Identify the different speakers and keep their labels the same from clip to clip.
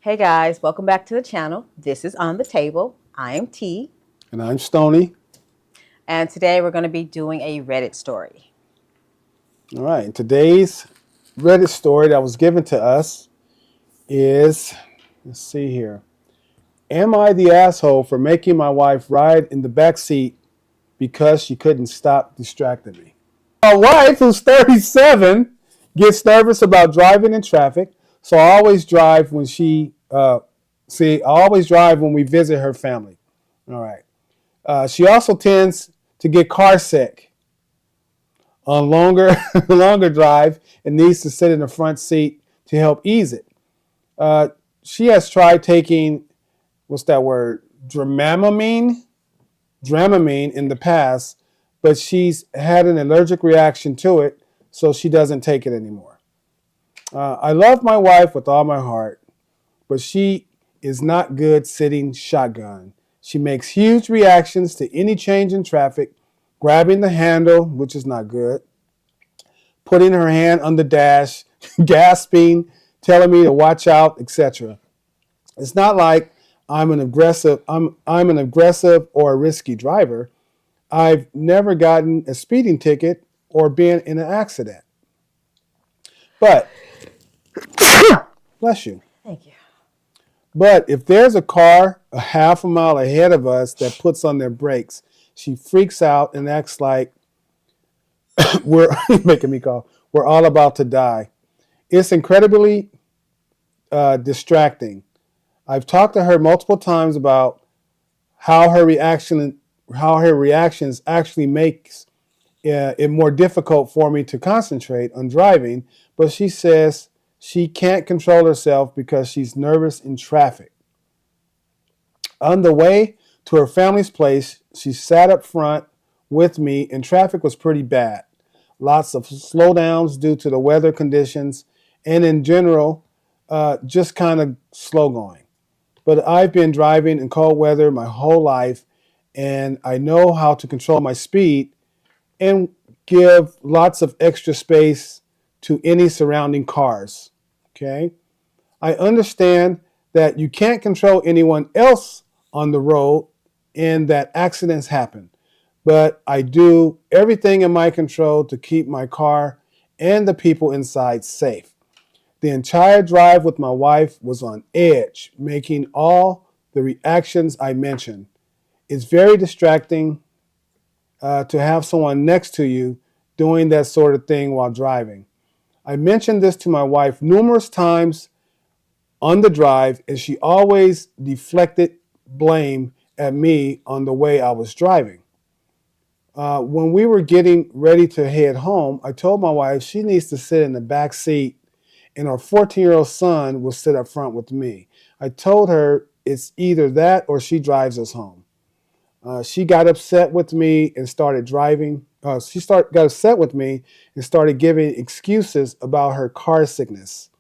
Speaker 1: Hey guys, welcome back to the channel. This is On the Table. I am T,
Speaker 2: And I'm Stoney.
Speaker 1: and today we're going to be doing a Reddit story.
Speaker 2: All right. Today's Reddit story that was given to us is, let's see here. Am I the asshole for making my wife ride in the back seat because she couldn't stop distracting me? My wife, who's 37, gets nervous about driving in traffic, so I always drive when I always drive when we visit her family. All right. She also tends to get car sick on longer drive and needs to sit in the front seat to help ease it. Uh, she has tried taking what's that word Dramamine in the past, but she's had an allergic reaction to it, so she doesn't take it anymore. I love my wife with all my heart, but she is not good sitting shotgun. She makes huge reactions to any change in traffic, grabbing the handle, which is not good, putting her hand on the dash, gasping, telling me to watch out, etc. It's not like I'm an aggressive or a risky driver. I've never gotten a speeding ticket or been in an accident. But bless you.
Speaker 1: Thank you.
Speaker 2: But if there's a car a half a mile ahead of us that puts on their brakes, she freaks out and acts like we're making me call. We're all about to die. It's incredibly distracting. I've talked to her multiple times about how how her reactions actually makes it more difficult for me to concentrate on driving, but she says she can't control herself because she's nervous in traffic. On the way to her family's place, she sat up front with me, and traffic was pretty bad. Lots of slowdowns due to the weather conditions, and in general, just kind of slow going. But I've been driving in cold weather my whole life, and I know how to control my speed and give lots of extra space to any surrounding cars. Okay? I understand that you can't control anyone else on the road and that accidents happen, but I do everything in my control to keep my car and the people inside safe. The entire drive with my wife was on edge, making all the reactions I mentioned. It's very distracting to have someone next to you doing that sort of thing while driving. I mentioned this to my wife numerous times on the drive, and she always deflected blame at me on the way I was driving. When we were getting ready to head home, I told my wife she needs to sit in the back seat and our 14-year-old son will sit up front with me. I told her it's either that or she drives us home. She got upset with me and started driving. Got upset with me and started giving excuses about her car sickness.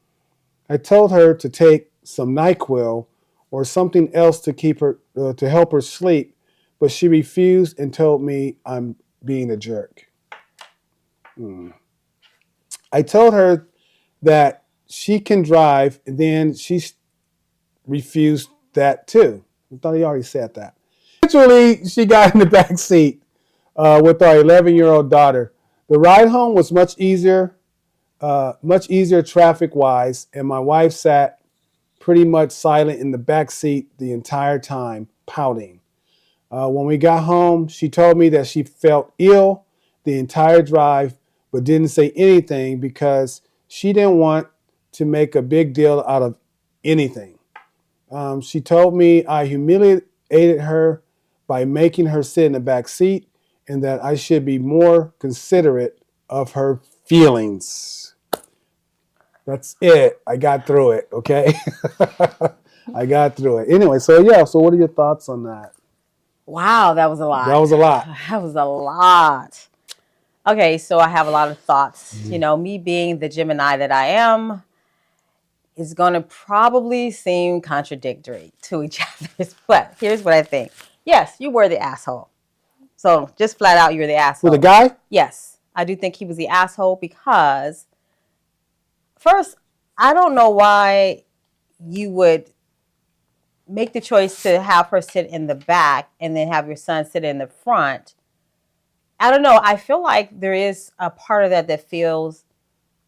Speaker 2: I told her to take some NyQuil or something else to keep her to help her sleep, but she refused and told me I'm being a jerk. I told her that she can drive, and then she refused that too. I thought he already said that. Eventually, she got in the back seat with our 11-year-old daughter. The ride home was much easier traffic wise, and my wife sat pretty much silent in the back seat the entire time, pouting. When we got home, she told me that she felt ill the entire drive, but didn't say anything because she didn't want to make a big deal out of anything. She told me I humiliated her by making her sit in the back seat and that I should be more considerate of her feelings. That's it. I got through it, okay? I got through it. Anyway, so what are your thoughts on that?
Speaker 1: Wow, that was a
Speaker 2: That
Speaker 1: lot.
Speaker 2: was a lot.
Speaker 1: That was a lot. Okay, so I have a lot of thoughts. You know, me being the Gemini that I am is going to probably seem contradictory to each other's, but here's what I think. Yes, you were the asshole. So just flat out, you're the
Speaker 2: With a
Speaker 1: asshole.
Speaker 2: guy?
Speaker 1: Yes, I do think he was the asshole because first, I don't know why you would make the choice to have her sit in the back and then have your son sit in the front, I don't know. I feel like there is a part of that that feels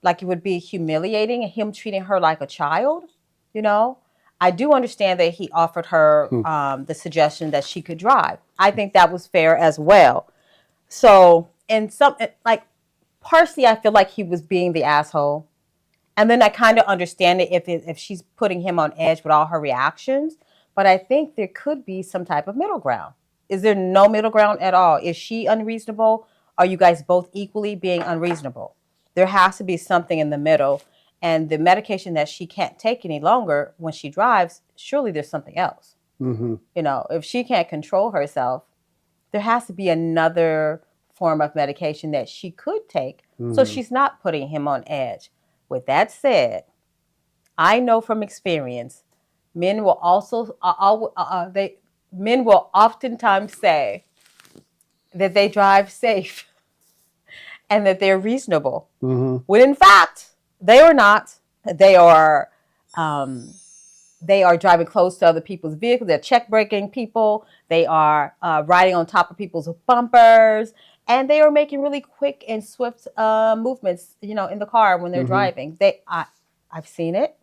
Speaker 1: like it would be humiliating, him treating her like a child, you know? I do understand that he offered her the suggestion that she could drive. I think that was fair as well. So, and some, like, partially, I feel like he was being the asshole. And then I kind of understand it if she's putting him on edge with all her reactions. But I think there could be some type of middle ground. Is there no middle ground at all? Is she unreasonable? Are you guys both equally being unreasonable? There has to be something in the middle. And the medication that she can't take any longer when she drives, surely there's something else.
Speaker 2: Mm-hmm.
Speaker 1: You know, if she can't control herself, there has to be another form of medication that she could take so she's not putting him on edge. With that said, I know from experience, men will also men will oftentimes say that they drive safe and that they're reasonable. When in fact they are not. They are driving close to other people's vehicles. They're check braking people. They are riding on top of people's bumpers, and they are making really quick and swift movements. You know, in the car when they're driving. I've seen it,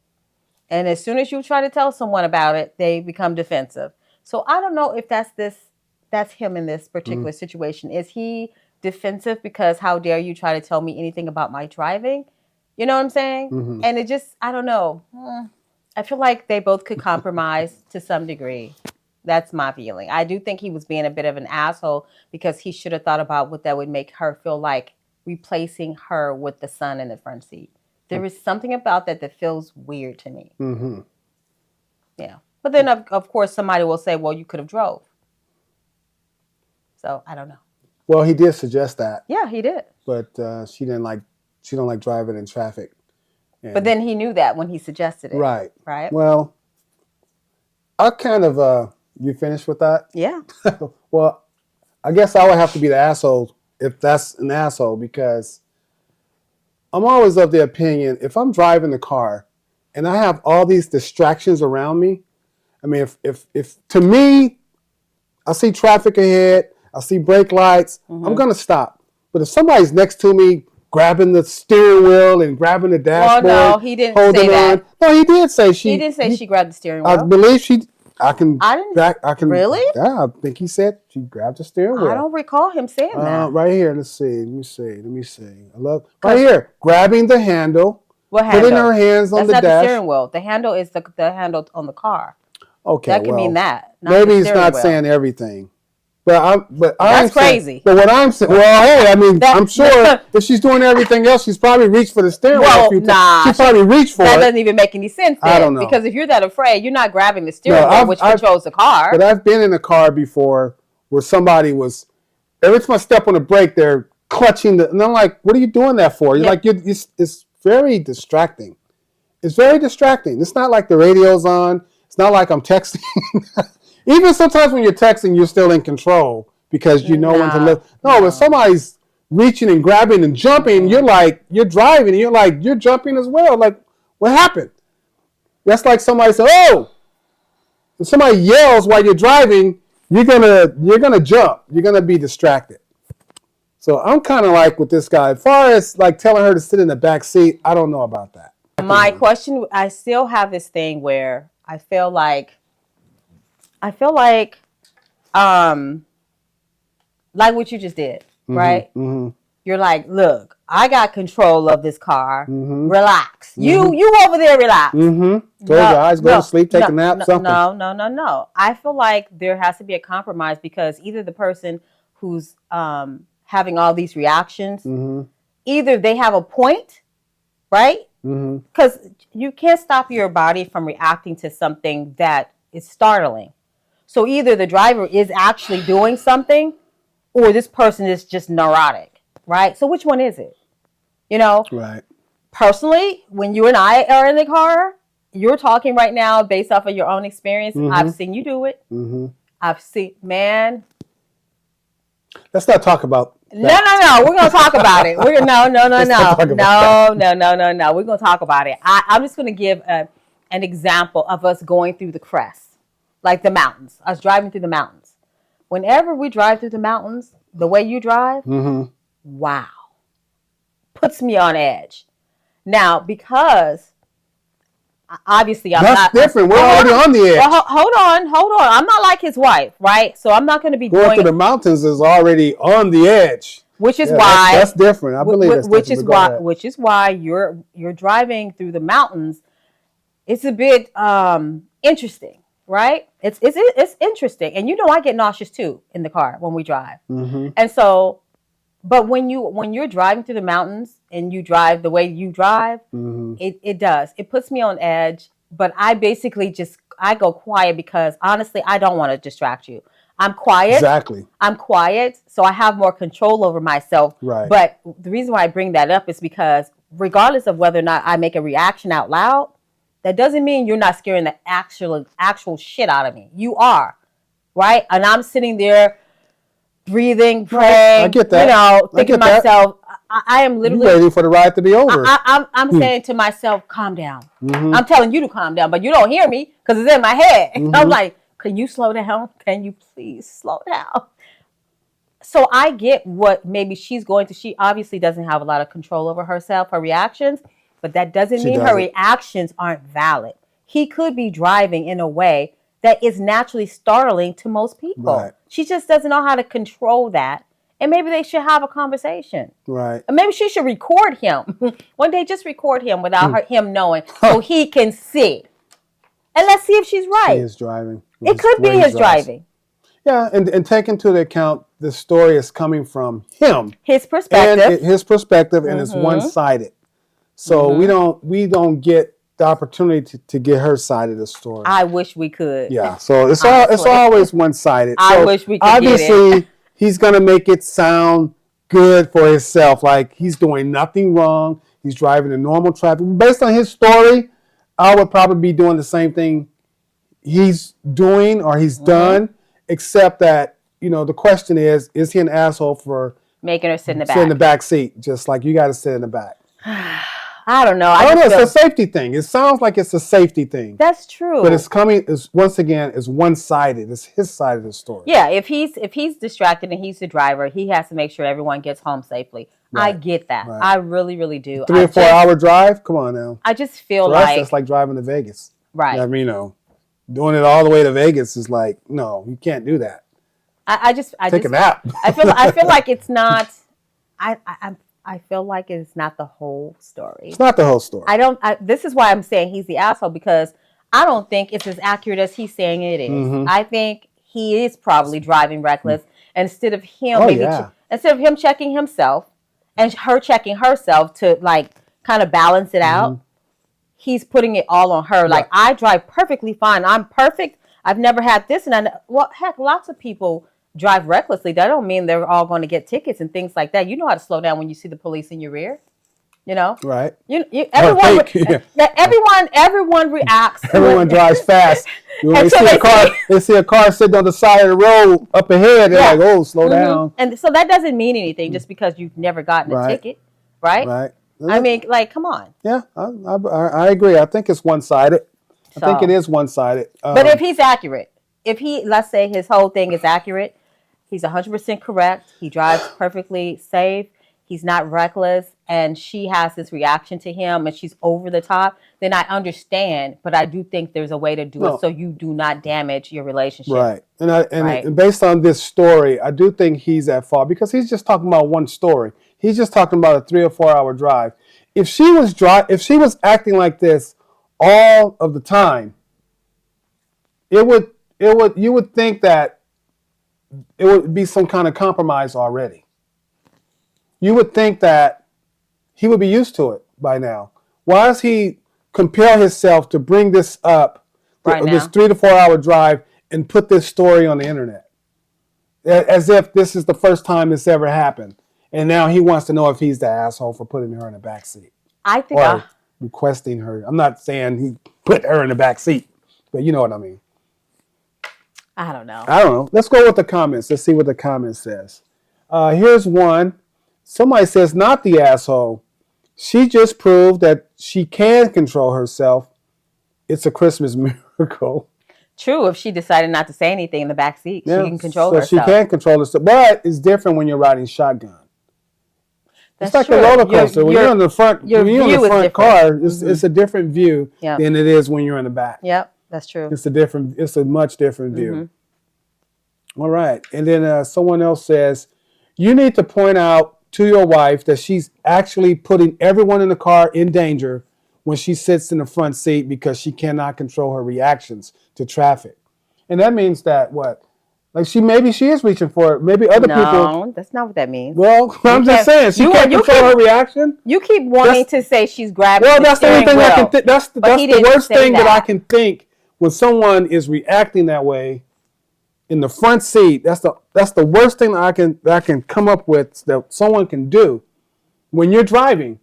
Speaker 1: and as soon as you try to tell someone about it, they become defensive. So I don't know if that's him in this particular situation. Is he defensive because how dare you try to tell me anything about my driving? You know what I'm saying? And it just, I don't know. I feel like they both could compromise to some degree. That's my feeling. I do think he was being a bit of an asshole because he should have thought about what that would make her feel like replacing her with the son in the front seat. There is something about that that feels weird to me. Yeah. But then, of course, somebody will say, well, you could have drove. So, I don't know.
Speaker 2: Well, he did suggest that.
Speaker 1: Yeah, he did.
Speaker 2: But she don't like driving in traffic. And
Speaker 1: but then he knew that when he suggested it.
Speaker 2: Right.
Speaker 1: Right?
Speaker 2: Well, I kind of, you finished with that?
Speaker 1: Yeah.
Speaker 2: Well, I guess I would have to be the asshole if that's an asshole, because I'm always of the opinion, if I'm driving the car and I have all these distractions around me, I mean, if to me, I see traffic ahead, I see brake lights, I'm going to stop. But if somebody's next to me grabbing the steering wheel and grabbing the dashboard,
Speaker 1: well, no, he didn't say that.
Speaker 2: No, he did say
Speaker 1: He didn't say she grabbed the steering wheel.
Speaker 2: I believe I can.
Speaker 1: Really?
Speaker 2: Yeah, I think he said she grabbed the steering wheel.
Speaker 1: I don't recall him saying that.
Speaker 2: Right here. Let's see. Let me see. I love right here. Grabbing the handle.
Speaker 1: What handle?
Speaker 2: Putting her hands on the dash.
Speaker 1: That's not the steering wheel. The handle is the handle on the car.
Speaker 2: Okay,
Speaker 1: that could mean that.
Speaker 2: Maybe he's not saying everything. But
Speaker 1: that's crazy.
Speaker 2: But what I'm saying, well, hey, I mean, I'm sure if she's doing everything else, she's probably reached for the steering wheel a few times. She probably reached for it.
Speaker 1: That doesn't even make any sense then.
Speaker 2: I don't know.
Speaker 1: Because if you're that afraid, you're not grabbing the steering wheel, which controls the car.
Speaker 2: But I've been in a car before where somebody was, every time I step on the brake, they're clutching and I'm like, what are you doing that for? You're like, it's very distracting. It's very distracting. It's not like the radio's on. It's not like I'm texting. Even sometimes when you're texting, you're still in control because you know when to look. No, when somebody's reaching and grabbing and jumping, you're driving and you're jumping as well. Like, what happened? That's like somebody said, oh, if somebody yells while you're driving, you're gonna jump. You're gonna be distracted. So I'm kind of like with this guy. As far as like telling her to sit in the back seat, I don't know about that.
Speaker 1: My question, I still have this thing where I feel like what you just did, right? You're like, look, I got control of this car. Relax. You over there, relax.
Speaker 2: Close your eyes, go to sleep, take a nap, something.
Speaker 1: No. I feel like there has to be a compromise because either the person who's having all these reactions, either they have a point, right? Because you can't stop your body from reacting to something that is startling. So either the driver is actually doing something or this person is just neurotic, right? So which one is it? You know?
Speaker 2: Right.
Speaker 1: Personally, when you and I are in the car, you're talking right now based off of your own experience. I've seen you do it. I've seen, man.
Speaker 2: Let's not talk about that.
Speaker 1: No. We're going to talk about it. No. We're going to talk about it. I'm just going to give an example of us going through the crest. like the mountains. I was driving through the mountains. Whenever we drive through the mountains, the way you drive, wow, puts me on edge. Now, because obviously
Speaker 2: That's different. We're already on the edge.
Speaker 1: Well, hold on. I'm not like his wife, right? So I'm not going to be
Speaker 2: going through the mountains is already on the edge.
Speaker 1: Which is why
Speaker 2: that's different. I believe that's
Speaker 1: which
Speaker 2: different.
Speaker 1: Which is why you're driving through the mountains. It's a bit interesting, right? It's interesting, and I get nauseous too in the car when we drive. And so, but when you're driving through the mountains and you drive the way you drive, it puts me on edge. But I basically I go quiet because honestly, I don't want to distract you. I'm quiet.
Speaker 2: Exactly.
Speaker 1: I'm quiet, so I have more control over myself.
Speaker 2: Right.
Speaker 1: But the reason why I bring that up is because regardless of whether or not I make a reaction out loud, that doesn't mean you're not scaring the actual shit out of me. You are, right? And I'm sitting there breathing, praying.
Speaker 2: I get that.
Speaker 1: Thinking to myself, I am literally
Speaker 2: ready for the ride to be over.
Speaker 1: I'm saying to myself, calm down. I'm telling you to calm down, but you don't hear me because it's in my head. I'm like, can you slow down? Can you please slow down? So I get what maybe she's going to. She obviously doesn't have a lot of control over herself, her reactions, but that doesn't mean her reactions aren't valid. He could be driving in a way that is naturally startling to most people.
Speaker 2: Right.
Speaker 1: She just doesn't know how to control that. And maybe they should have a conversation.
Speaker 2: Right.
Speaker 1: And maybe she should record him. One day, just record him without him knowing so he can see. And let's see if she's right.
Speaker 2: He is driving.
Speaker 1: It could be his driving.
Speaker 2: Yeah, and take into account the story is coming from him.
Speaker 1: His perspective.
Speaker 2: And it's one-sided. So we don't get the opportunity to get her side of the story.
Speaker 1: I wish we could.
Speaker 2: Yeah, so it's always one-sided.
Speaker 1: I wish we could
Speaker 2: obviously, he's going to make it sound good for himself, like he's doing nothing wrong. He's driving in normal traffic. Based on his story, I would probably be doing the same thing he's doing or he's done, except that, the question is he an asshole for
Speaker 1: making her sit in the back?
Speaker 2: Sit in the back seat, just like you got to sit in the back.
Speaker 1: I don't know.
Speaker 2: It's a safety thing. It sounds like it's a safety thing.
Speaker 1: That's true.
Speaker 2: But it's one-sided. It's his side of the story.
Speaker 1: Yeah, if he's distracted and he's the driver, he has to make sure everyone gets home safely. Right. I get that. Right. I really, really do.
Speaker 2: 3 or 4 hour drive? Come on now.
Speaker 1: I just feel
Speaker 2: For us, that's like driving to Vegas.
Speaker 1: Right.
Speaker 2: Doing it all the way to Vegas is like, no, you can't do that.
Speaker 1: I
Speaker 2: take a nap.
Speaker 1: I feel like it's not. I feel like it's not the whole story.
Speaker 2: It's not the whole story.
Speaker 1: This is why I'm saying he's the asshole, because I don't think it's as accurate as he's saying it is. I think he is probably driving reckless instead of him instead of him checking himself and her checking herself to kind of balance it out. He's putting it all on her. Like, I drive perfectly fine. I'm perfect. I've never had this. And heck, lots of people drive recklessly. That don't mean they're all going to get tickets and things like that. You know how to slow down when you see the police in your rear.
Speaker 2: Right.
Speaker 1: Everyone reacts.
Speaker 2: Everyone drives fast. They see a car sitting on the side of the road up ahead. They're like, "Oh, slow down."
Speaker 1: And so that doesn't mean anything just because you've never gotten a ticket, right?
Speaker 2: Right.
Speaker 1: I mean, come on.
Speaker 2: Yeah, I agree. I think it's one-sided. I think it is one-sided.
Speaker 1: But if he's accurate, let's say his whole thing is accurate, he's 100% correct. He drives perfectly safe. He's not reckless, and she has this reaction to him, and she's over the top. Then I understand, but I do think there's a way to do it so you do not damage your relationship.
Speaker 2: Right, and based on this story, I do think he's at fault because he's just talking about one story. He's just talking about a 3 or 4 hour drive. If she was acting like this all of the time, you would think that it would be some kind of compromise already. You would think that he would be used to it by now. Why does he compel himself to bring this up, this 3 to 4 hour drive, and put this story on the internet? As if this is the first time this ever happened. And now he wants to know if he's the asshole for putting her in the back seat.
Speaker 1: I think
Speaker 2: requesting her. I'm not saying he put her in the back seat, but you know what I mean.
Speaker 1: I don't know.
Speaker 2: Let's go with the comments. Let's see what the comment says. Here's one. Somebody says, not the asshole. She just proved that she can control herself. It's a Christmas miracle.
Speaker 1: True, if she decided not to say anything in the back seat,
Speaker 2: Yeah,
Speaker 1: she can control
Speaker 2: so
Speaker 1: herself.
Speaker 2: she can control herself. But it's different when you're riding shotgun.
Speaker 1: That's
Speaker 2: It's like
Speaker 1: true.
Speaker 2: a roller coaster. When you're in the front,
Speaker 1: your
Speaker 2: when you're in
Speaker 1: view
Speaker 2: the
Speaker 1: is
Speaker 2: front
Speaker 1: different.
Speaker 2: car, it's a different view
Speaker 1: Yep.
Speaker 2: than it is when you're in the back.
Speaker 1: Yep, that's true.
Speaker 2: It's a much different view. All right. And then someone else says, you need to point out to your wife that she's actually putting everyone in the car in danger when she sits in the front seat because she cannot control her reactions to traffic. And that means that what? Like maybe she is reaching for it. Maybe other people.
Speaker 1: No, that's not what that means.
Speaker 2: Well, I'm just saying she can't control her reaction.
Speaker 1: You keep wanting to say she's grabbing.
Speaker 2: Well,
Speaker 1: the
Speaker 2: that's the only thing
Speaker 1: wheel,
Speaker 2: I can think. That's the worst thing that I can think when someone is reacting that way in the front seat. That's the worst thing that I can come up with that someone can do when you're driving.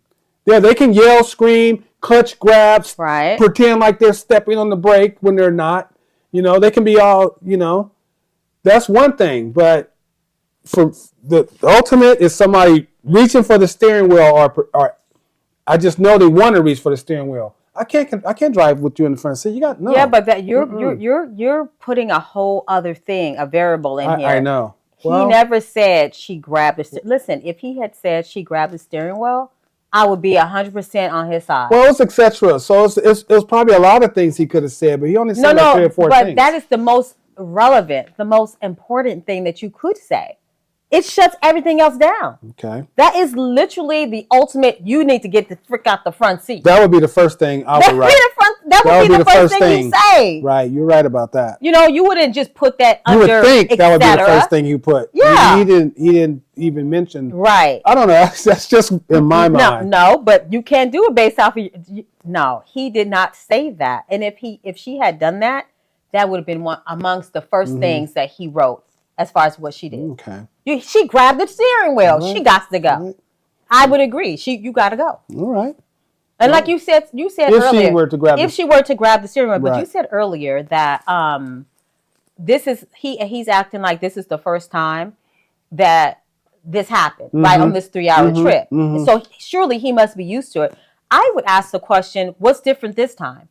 Speaker 2: Yeah, they can yell, scream, clutch grabs,
Speaker 1: right?
Speaker 2: Pretend like they're stepping on the brake when they're not. You know, they can be all, you know. That's one thing, but for the ultimate is somebody reaching for the steering wheel, or I just know they want to reach for the steering wheel. I can't drive with you in the front seat. You got no.
Speaker 1: Yeah, but that you're putting a whole other thing, a variable in here.
Speaker 2: I know.
Speaker 1: Well, he never said she grabbed the. Listen, if he had said she grabbed the steering wheel, I would be 100% on his side.
Speaker 2: Well, it's etc. So it was probably a lot of things he could have said, but he only said like 3 or 4 things.
Speaker 1: But that is the most relevant, the most important thing that you could say. It shuts everything else down. Okay. That is literally the ultimate. You need to get the frick out the front seat.
Speaker 2: That would be the first thing I would write.
Speaker 1: That would be the first thing you say.
Speaker 2: Right. You're right about that.
Speaker 1: You know, you wouldn't just put that under.
Speaker 2: You would think that would be the first thing you put.
Speaker 1: Yeah.
Speaker 2: He didn't even mention.
Speaker 1: Right.
Speaker 2: I don't know. That's just in my mind.
Speaker 1: No, but you can't do it based off of. No, he did not say that. And if she had done that, that would have been one amongst the first things that he wrote as far as what she did. Okay. She grabbed the steering wheel. Right. She got to go. Right. I would agree. You got to go.
Speaker 2: All right.
Speaker 1: And like you said
Speaker 2: if
Speaker 1: earlier,
Speaker 2: if
Speaker 1: she were to grab the steering wheel, but you said earlier that this is he's acting like this is the first time that this happened, right, on this 3-hour trip. So surely he must be used to it. I would ask the question, what's different this time?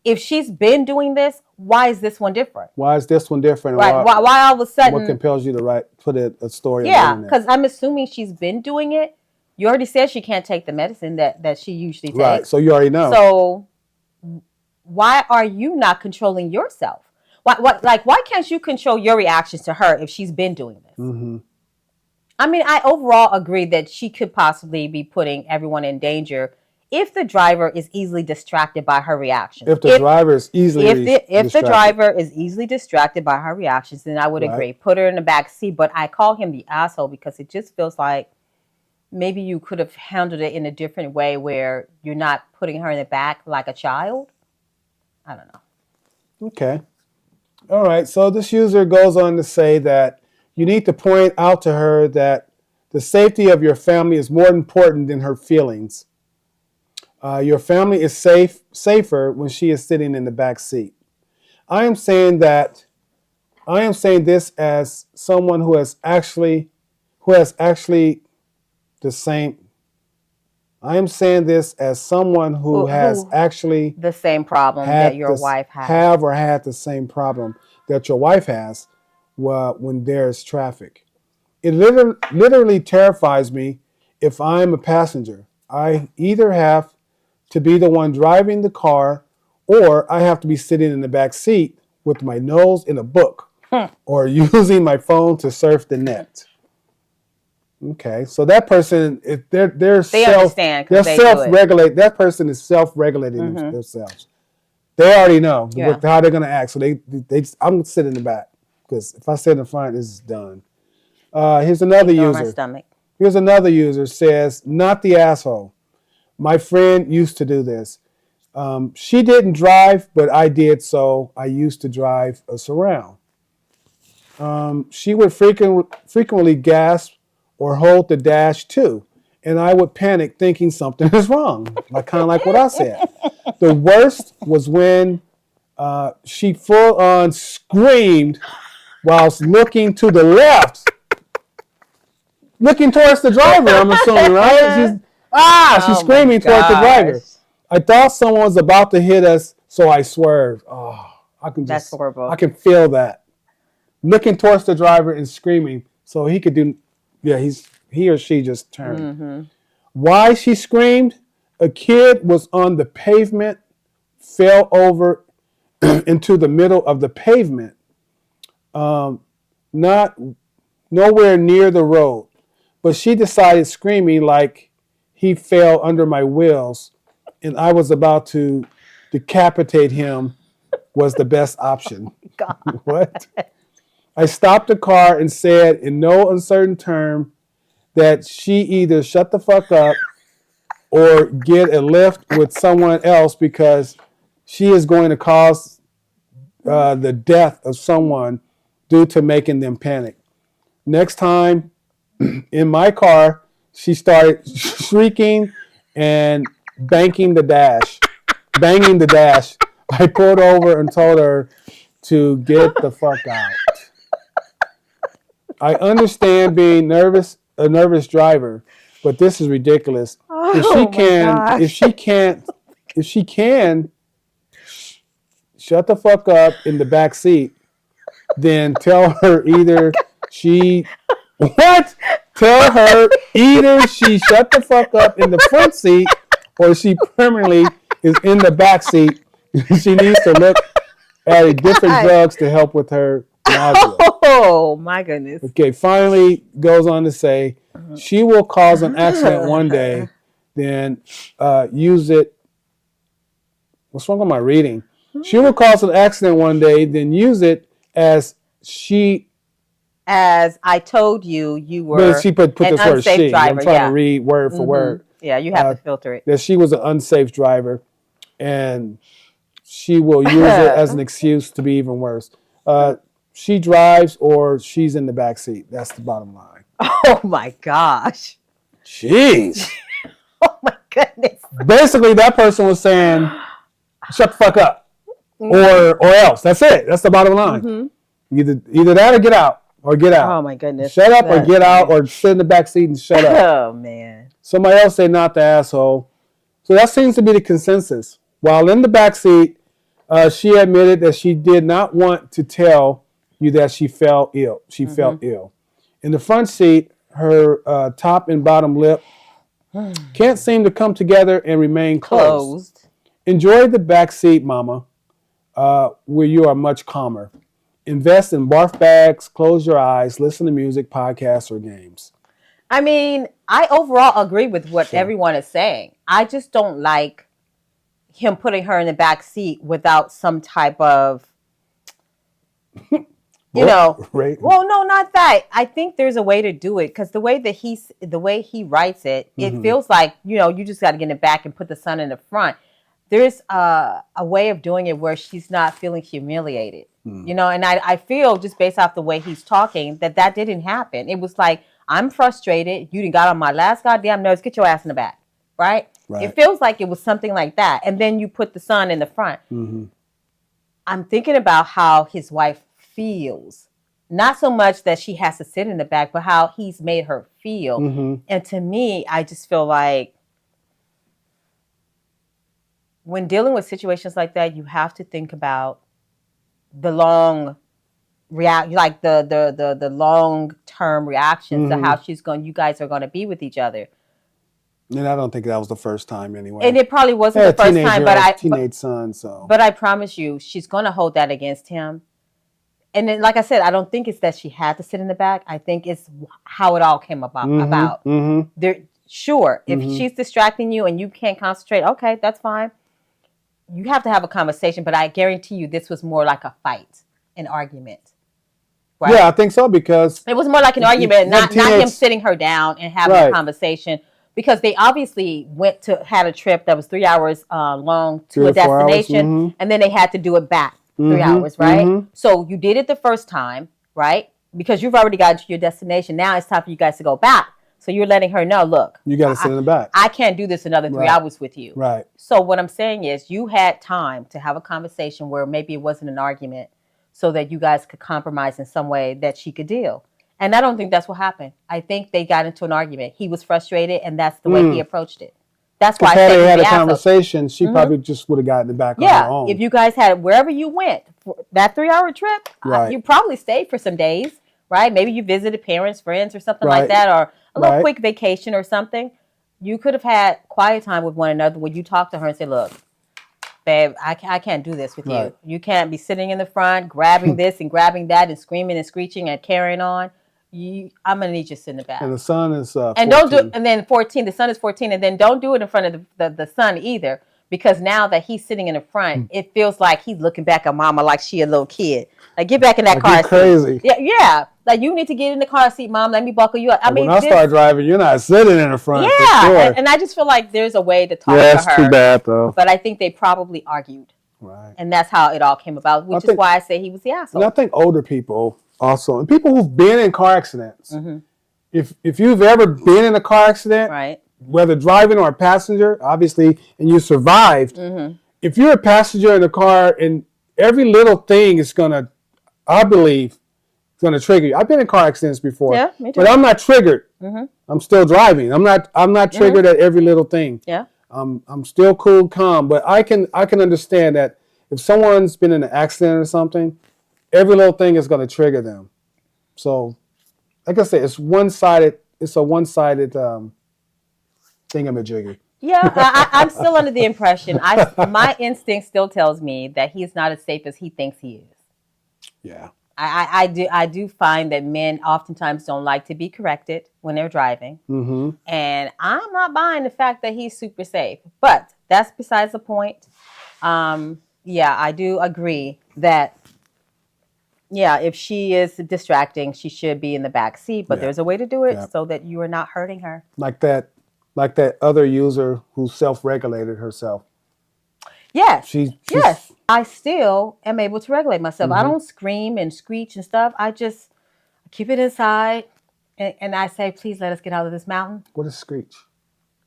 Speaker 1: If she's been doing this, why is this one different?
Speaker 2: Why is this one different?
Speaker 1: Right. Why all of a sudden?
Speaker 2: What compels you to put a story?
Speaker 1: Yeah, because I'm assuming she's been doing it. You already said she can't take the medicine that she usually takes.
Speaker 2: Right. So you already know.
Speaker 1: So why are you not controlling yourself? Why can't you control your reactions to her if she's been doing this? I mean, I overall agree that she could possibly be putting everyone in danger if the driver is easily distracted by her reactions.
Speaker 2: If the driver is easily
Speaker 1: distracted by her reactions, then I would agree. Put her in the back seat. But I call him the asshole because it just feels like maybe you could have handled it in a different way where you're not putting her in the back like a child. I don't know.
Speaker 2: Okay. All right. So this user goes on to say that you need to point out to her that the safety of your family is more important than her feelings. Your family is safer when she is sitting in the back seat. I am saying this as someone who has actually the same. I am saying this as someone who has actually
Speaker 1: the same problem that your wife has.
Speaker 2: Had the same problem that your wife has when there's traffic. It literally terrifies me if I'm a passenger. I either have to be the one driving the car, or I have to be sitting in the back seat with my nose in a book or using my phone to surf the net. Okay, so that person, they're self-regulating. That person is self-regulating themselves. They already know how they're going to act. So I'm going to sit in the back because if I sit in the front, it's done. Here's another user. Here's another user says, not the asshole. My friend used to do this. She didn't drive, but I did, so I used to drive us around. She would frequently gasp or hold the dash too, and I would panic thinking something is wrong, kind of like what I said. The worst was when she full on screamed whilst looking to the left, looking towards the driver, I'm assuming, right? She's screaming towards the driver. I thought someone was about to hit us, so I swerved. Oh,
Speaker 1: That's horrible.
Speaker 2: I can feel that. Looking towards the driver and screaming so he could do, yeah, he or she just turned.
Speaker 1: Mm-hmm.
Speaker 2: Why she screamed? A kid was on the pavement, fell over into the middle of the pavement, not nowhere near the road. But she decided screaming like he fell under my wheels and I was about to decapitate him was the best option.
Speaker 1: God.
Speaker 2: What? I stopped the car and said in no uncertain term that she either shut the fuck up or get a lift with someone else because she is going to cause the death of someone due to making them panic. Next time in my car, she started shrieking and banging the dash. I pulled over and told her to get the fuck out. I understand being a nervous driver, but this is ridiculous. If she can shut the fuck up in the back seat, then tell her either she Tell her either she shut the fuck up in the front seat or she permanently is in the back seat. She needs to look at different drugs to help with her nausea.
Speaker 1: Oh my goodness.
Speaker 2: Okay, finally goes on to say she will cause an accident one day, then use it. What's wrong with my reading? She will cause an accident one day, then use it as
Speaker 1: I told you, you were
Speaker 2: but she put this word she.
Speaker 1: Driver,
Speaker 2: I'm trying to read word for word.
Speaker 1: Yeah, you have to filter it.
Speaker 2: That she was an unsafe driver, and she will use it as an excuse to be even worse. She drives or she's in the back seat. That's the bottom line.
Speaker 1: Oh my gosh.
Speaker 2: Jeez.
Speaker 1: Oh my goodness.
Speaker 2: Basically, that person was saying, shut the fuck up. Or else. That's it. That's the bottom line. Either that or get out.
Speaker 1: Oh my goodness.
Speaker 2: Shut up or get out or sit in the back seat and shut up.
Speaker 1: Oh man.
Speaker 2: Somebody else say not the asshole. So that seems to be the consensus. While in the back seat, she admitted that she did not want to tell you that she felt ill. She felt ill. In the front seat, her top and bottom lip can't seem to come together and remain closed. Enjoy the back seat, mama, where you are much calmer. Invest in barf bags, close your eyes, listen to music, podcasts, or games.
Speaker 1: I mean, I overall agree with what everyone is saying. I just don't like him putting her in the back seat without some type of,
Speaker 2: Right.
Speaker 1: Well, no, not that. I think there's a way to do it because the way he writes it, it feels like, you just got to get in the back and put the son in the front. There's a way of doing it where she's not feeling humiliated, and I feel just based off the way he's talking that didn't happen. It was like, I'm frustrated. You done got on my last goddamn nerves. Get your ass in the back, right? It feels like it was something like that. And then you put the son in the front. I'm thinking about how his wife feels. Not so much that she has to sit in the back, but how he's made her feel. And to me, I just feel like when dealing with situations like that, you have to think about the long the long term reactions to how you guys are going to be with each other.
Speaker 2: And I don't think that was the first time anyway.
Speaker 1: And it probably wasn't the first time,
Speaker 2: teenage son. So,
Speaker 1: but I promise you, she's going to hold that against him. And then, like I said, I don't think it's that she had to sit in the back. I think it's how it all came about. Sure, if she's distracting you and you can't concentrate, okay, that's fine. You have to have a conversation, but I guarantee you this was more like a fight, an argument. Right?
Speaker 2: Yeah, I think so because
Speaker 1: it was more like an argument, not him sitting her down and having a conversation. Because they obviously had a trip that was 3 hours long to a destination, and then they had to do it back 3 hours, right? So you did it the first time, right? Because you've already got to your destination. Now it's time for you guys to go back. So you're letting her know, look,
Speaker 2: you got to sit in the back.
Speaker 1: I can't do this another 3 hours with you.
Speaker 2: Right.
Speaker 1: So what I'm saying is you had time to have a conversation where maybe it wasn't an argument so that you guys could compromise in some way that she could deal. And I don't think that's what happened. I think they got into an argument. He was frustrated, and that's the way he approached it. That's why I
Speaker 2: Because had
Speaker 1: said
Speaker 2: they
Speaker 1: he's
Speaker 2: had
Speaker 1: the
Speaker 2: a
Speaker 1: asshole.
Speaker 2: conversation, she probably just would have gotten it back on her
Speaker 1: Yeah,
Speaker 2: own.
Speaker 1: if you guys had wherever you went for that 3-hour trip,
Speaker 2: Right.
Speaker 1: you probably stayed for some days, right? Maybe you visited parents, friends, or something like
Speaker 2: Right.
Speaker 1: that, or a little
Speaker 2: Right.
Speaker 1: quick vacation or something. You could have had quiet time with one another when you talk to her and say, "Look, babe, I can't do this with you.
Speaker 2: Right.
Speaker 1: You can't be sitting in the front, grabbing this and grabbing that and screaming and screeching and carrying on. I'm gonna need you to sit in the back."
Speaker 2: And the son is 14.
Speaker 1: And don't do. And then 14. The son is 14, and then don't do it in front of the son either, because now that he's sitting in the front, it feels like he's looking back at mama like she a little kid. Like, get back in that
Speaker 2: Like,
Speaker 1: car
Speaker 2: you're
Speaker 1: seat.
Speaker 2: crazy.
Speaker 1: Yeah. Like, you need to get in the car seat, mom. Let me buckle you up. I
Speaker 2: Like,
Speaker 1: mean,
Speaker 2: when I start driving, you're not sitting in the front.
Speaker 1: yeah,
Speaker 2: for sure.
Speaker 1: and I just feel like there's a way to talk
Speaker 2: Yeah,
Speaker 1: to
Speaker 2: it's
Speaker 1: her.
Speaker 2: too bad though.
Speaker 1: But I think they probably argued.
Speaker 2: Right.
Speaker 1: And that's how it all came about, which is why I say he was the asshole.
Speaker 2: And I think older people also, and people who've been in car accidents,
Speaker 1: Mm-hmm.
Speaker 2: if you've ever been in a car accident,
Speaker 1: Right.
Speaker 2: whether driving or a passenger, obviously, and you survived, if you're a passenger in a car and every little thing is gonna, I believe, going to trigger you. I've been in car accidents before,
Speaker 1: Yeah, me too.
Speaker 2: but I'm not triggered. I'm still driving. I'm not triggered at every little thing.
Speaker 1: Yeah.
Speaker 2: I'm still cool, calm, but I can understand that if someone's been in an accident or something, every little thing is going to trigger them. So, like I said, it's one-sided. It's a one-sided thingamajiggy.
Speaker 1: Yeah, I'm still under the impression. My instinct still tells me that he's not as safe as he thinks he is.
Speaker 2: Yeah.
Speaker 1: I do find that men oftentimes don't like to be corrected when they're driving.
Speaker 2: Mm-hmm.
Speaker 1: And I'm not buying the fact that he's super safe. But that's besides the point. Yeah, I do agree that, yeah, if she is distracting, she should be in the back seat. But there's a way to do it so that you are not hurting her.
Speaker 2: Like that other user who self-regulated herself.
Speaker 1: Yes. Yes. I still am able to regulate myself. I don't scream and screech and stuff. I just keep it inside and I say, please let us get out of this mountain.
Speaker 2: What is screech?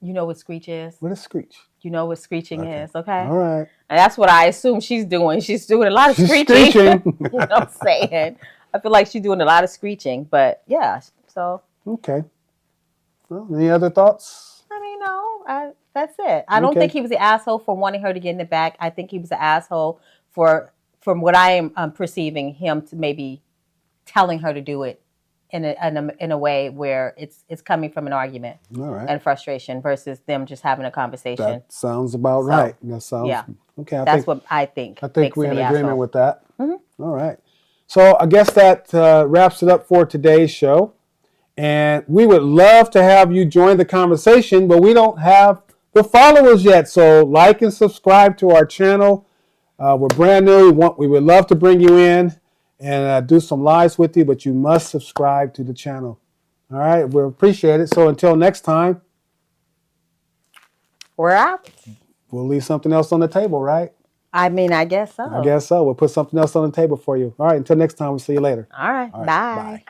Speaker 1: You know what screech is?
Speaker 2: What is screech?
Speaker 1: You know what screeching is, okay?
Speaker 2: All right.
Speaker 1: And that's what I assume she's doing. She's doing a lot of screeching.
Speaker 2: Screeching.
Speaker 1: You know what I'm saying? I feel like she's doing a lot of screeching, but yeah, so.
Speaker 2: Okay. Well, any other thoughts?
Speaker 1: I mean, no, that's it. I don't think he was the asshole for wanting her to get in the back. I think he was the asshole from what I am perceiving him to maybe telling her to do it in a way where it's coming from an argument and frustration versus them just having a conversation.
Speaker 2: That sounds about right. That sounds okay.
Speaker 1: That's what I think.
Speaker 2: I think we're in agreement
Speaker 1: asshole.
Speaker 2: with that. Mm-hmm. All right. So I guess that wraps it up for today's show. And we would love to have you join the conversation, but we don't have the followers yet. So like and subscribe to our channel. We're brand new. We would love to bring you in and do some lives with you, but you must subscribe to the channel. All right. We appreciate it. So until next time.
Speaker 1: We're out.
Speaker 2: We'll leave something else on the table, right?
Speaker 1: I mean, I guess so.
Speaker 2: I guess so. We'll put something else on the table for you. All right. Until next time. We'll see you later.
Speaker 1: All right. Bye.